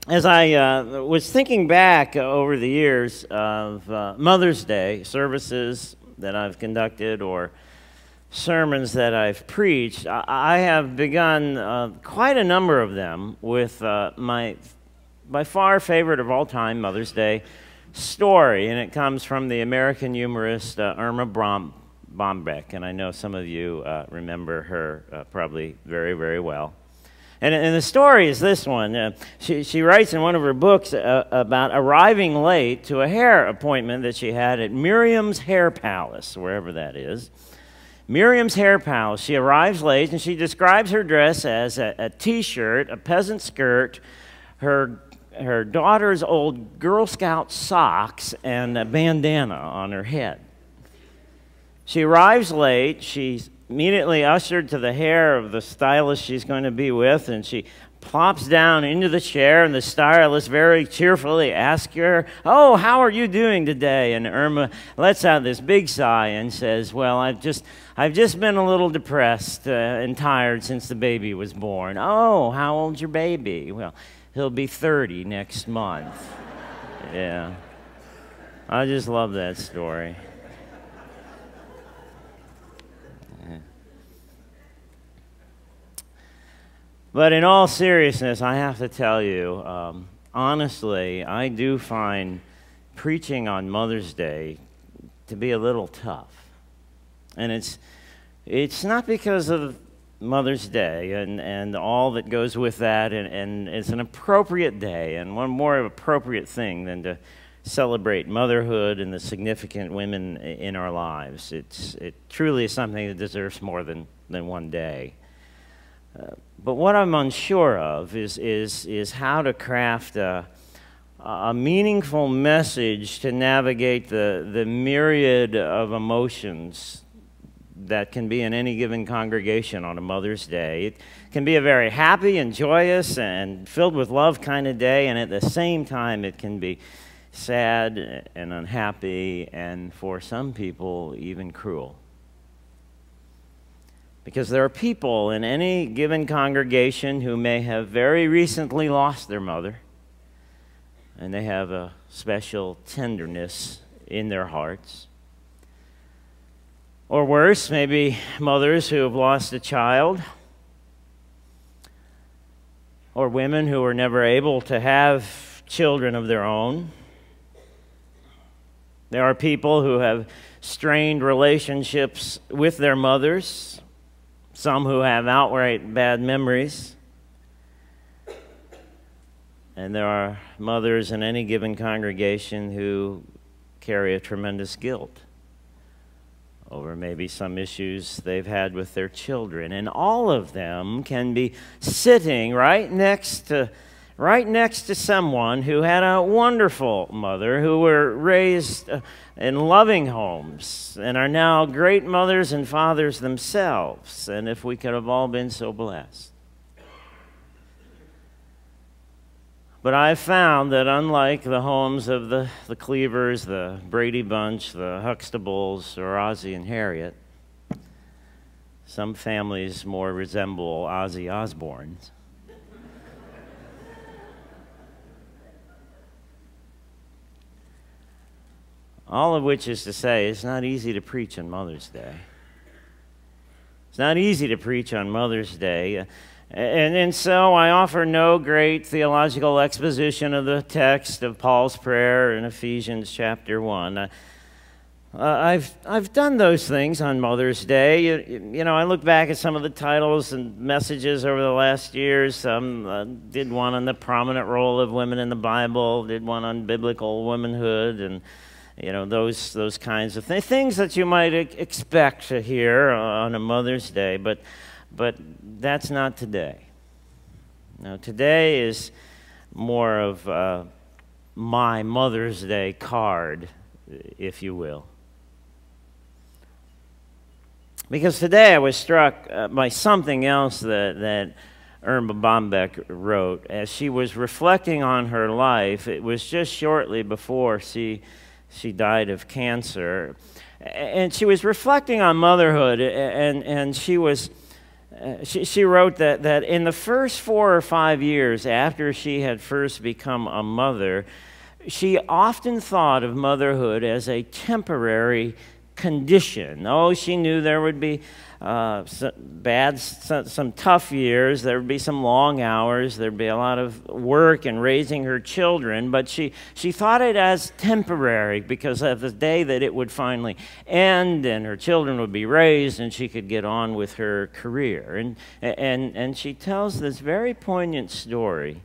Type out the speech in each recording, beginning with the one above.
As I was thinking back over the years of Mother's Day services that I've conducted or sermons that I've preached, I have begun quite a number of them with my by far favorite of all time Mother's Day story, and it comes from the American humorist Irma Bombeck, and I know some of you remember her probably very, very well. And the story is this one. She writes in one of her books about arriving late to a hair appointment that she had at Miriam's Hair Palace, wherever that is. Miriam's Hair Palace. She arrives late, and she describes her dress as a T-shirt, a peasant skirt, her daughter's old Girl Scout socks, and a bandana on her head. She arrives late. She's immediately ushered to the hair of the stylist she's going to be with, and she plops down into the chair, and the stylist very cheerfully asks her, "Oh, how are you doing today?" And Irma lets out this big sigh and says, "Well, I've just been a little depressed and tired since the baby was born." "Oh, how old's your baby?" "Well, he'll be 30 next month." Yeah. I just love that story. But in all seriousness, I have to tell you, honestly, I do find preaching on Mother's Day to be a little tough. And it's not because of Mother's Day and all that goes with that, and it's an appropriate day, and one more appropriate thing than to celebrate motherhood and the significant women in our lives. It truly is something that deserves more than one day. But what I'm unsure of is how to craft a meaningful message to navigate the myriad of emotions that can be in any given congregation on a Mother's Day. It can be a very happy and joyous and filled with love kind of day, and at the same time it can be sad and unhappy, and for some people even cruel. Because there are people in any given congregation who may have very recently lost their mother, and they have a special tenderness in their hearts. Or worse, maybe mothers who have lost a child, or women who were never able to have children of their own. There are people who have strained relationships with their mothers, some who have outright bad memories. And there are mothers in any given congregation who carry a tremendous guilt over maybe some issues they've had with their children. And all of them can be sitting right next to someone who had a wonderful mother, who were raised in loving homes and are now great mothers and fathers themselves. And if we could have all been so blessed. But I've found that unlike the homes of the Cleavers, the Brady Bunch, the Huxtables, or Ozzie and Harriet, some families more resemble Ozzy Osbourne's. All of which is to say, it's not easy to preach on Mother's Day. It's not easy to preach on Mother's Day. And so I offer no great theological exposition of the text of Paul's prayer in Ephesians chapter 1. I've done those things on Mother's Day. You know, I look back at some of the titles and messages over the last years. Did one on the prominent role of women in the Bible, did one on biblical womanhood, and you know, those kinds of things that you might expect to hear on a Mother's Day, but that's not today. Now, today is more of my Mother's Day card, if you will. Because today I was struck by something else that Irma Bombeck wrote. As she was reflecting on her life, it was just shortly before she died of cancer. And she was reflecting on motherhood, and she was She wrote that in the first 4 or 5 years after she had first become a mother, she often thought of motherhood as a temporary condition. Oh, she knew there would be some tough years, there would be some long hours, there'd be a lot of work in raising her children, but she thought it as temporary because of the day that it would finally end and her children would be raised and she could get on with her career. And she tells this very poignant story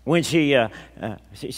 when she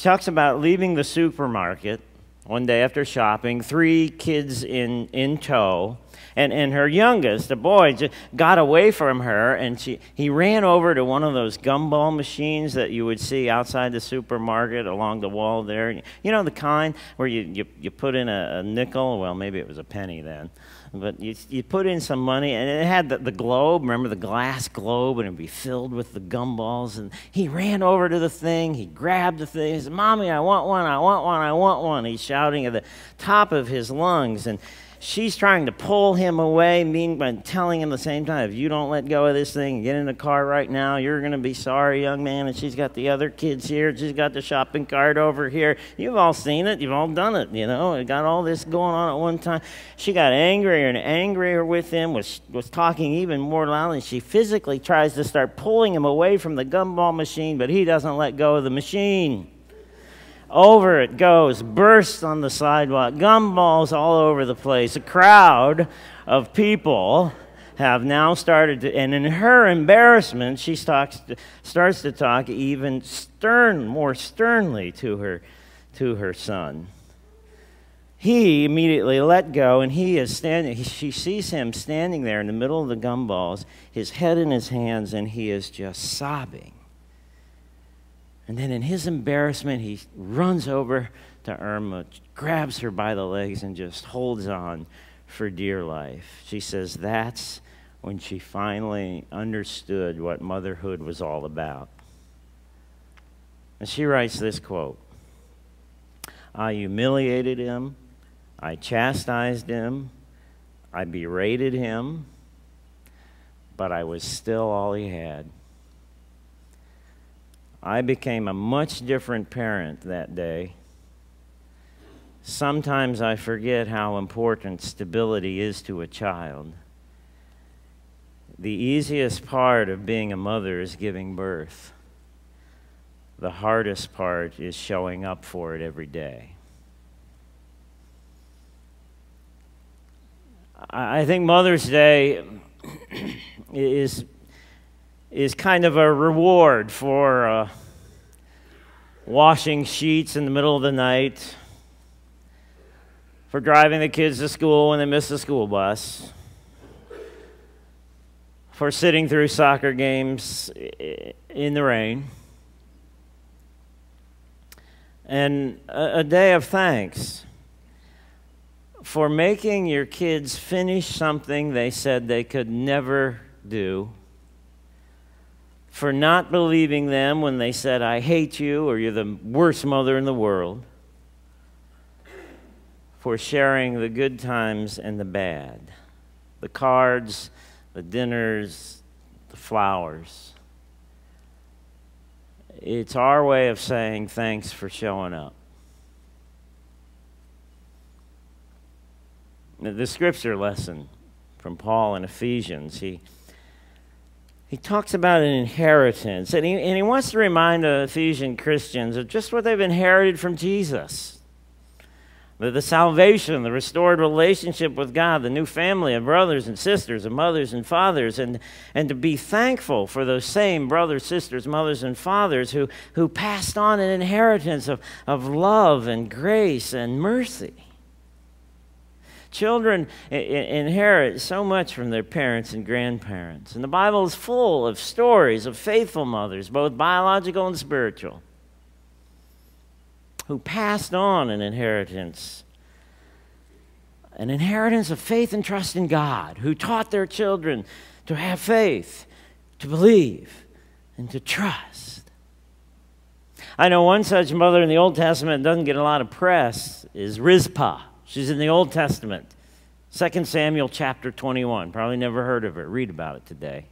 talks about leaving the supermarket one day after shopping, 3 kids in tow, and her youngest, the boy, just got away from her, and he ran over to one of those gumball machines that you would see outside the supermarket along the wall there. You know, the kind where you put in a nickel, well, maybe it was a penny then, but you put in some money, and it had the globe, remember the glass globe, and it would be filled with the gumballs, and he ran over to the thing, he grabbed the thing, he said, "Mommy, I want one, I want one, I want one." He's shouting at the top of his lungs, and she's trying to pull him away, meanwhile telling him at the same time, "If you don't let go of this thing and get in the car right now, you're going to be sorry, young man." And she's got the other kids here. She's got the shopping cart over here. You've all seen it. You've all done it, you know. It got all this going on at one time. She got angrier and angrier with him, was talking even more loudly. She physically tries to start pulling him away from the gumball machine, but he doesn't let go of the machine. Over it goes, bursts on the sidewalk, gumballs all over the place. A crowd of people have now started to, and in her embarrassment, she starts to talk even more sternly to her son. He immediately let go, and he is standing. She sees him standing there in the middle of the gumballs, his head in his hands, and he is just sobbing. And then in his embarrassment, he runs over to Irma, grabs her by the legs, and just holds on for dear life. She says that's when she finally understood what motherhood was all about. And she writes this quote, "I humiliated him, I chastised him, I berated him, but I was still all he had. I became a much different parent that day. Sometimes I forget how important stability is to a child. The easiest part of being a mother is giving birth. The hardest part is showing up for it every day." I think Mother's Day is kind of a reward for washing sheets in the middle of the night, for driving the kids to school when they miss the school bus, for sitting through soccer games in the rain, and a day of thanks for making your kids finish something they said they could never do, for not believing them when they said, "I hate you," or "You're the worst mother in the world," for sharing the good times and the bad, the cards, the dinners, the flowers. It's our way of saying thanks for showing up. The scripture lesson from Paul in Ephesians, he talks about an inheritance, and he wants to remind the Ephesian Christians of just what they've inherited from Jesus. The salvation, the restored relationship with God, the new family of brothers and sisters, and mothers and fathers, and to be thankful for those same brothers, sisters, mothers, and fathers who passed on an inheritance of love and grace and mercy. Children inherit so much from their parents and grandparents. And the Bible is full of stories of faithful mothers, both biological and spiritual, who passed on an inheritance of faith and trust in God, who taught their children to have faith, to believe, and to trust. I know one such mother in the Old Testament that doesn't get a lot of press is Rizpah. She's in the Old Testament. 2 Samuel chapter 21. Probably never heard of it. Read about it today.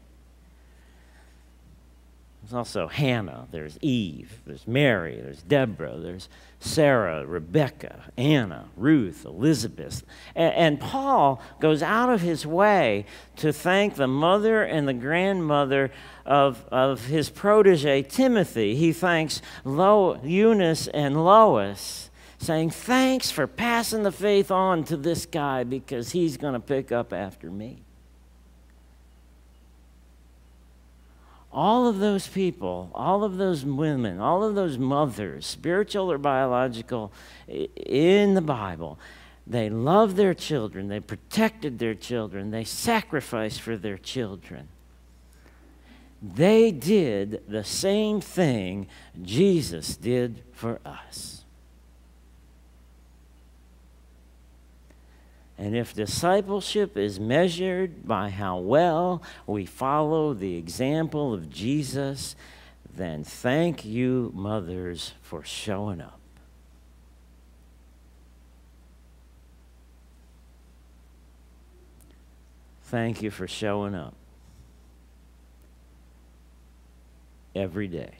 There's also Hannah, there's Eve, there's Mary, there's Deborah, there's Sarah, Rebecca, Anna, Ruth, Elizabeth. And Paul goes out of his way to thank the mother and the grandmother of his protege, Timothy. He thanks Eunice and Lois, saying, thanks for passing the faith on to this guy because he's going to pick up after me. All of those people, all of those women, all of those mothers, spiritual or biological, in the Bible, they loved their children, they protected their children, they sacrificed for their children. They did the same thing Jesus did for us. And if discipleship is measured by how well we follow the example of Jesus, then thank you, mothers, for showing up. Thank you for showing up every day.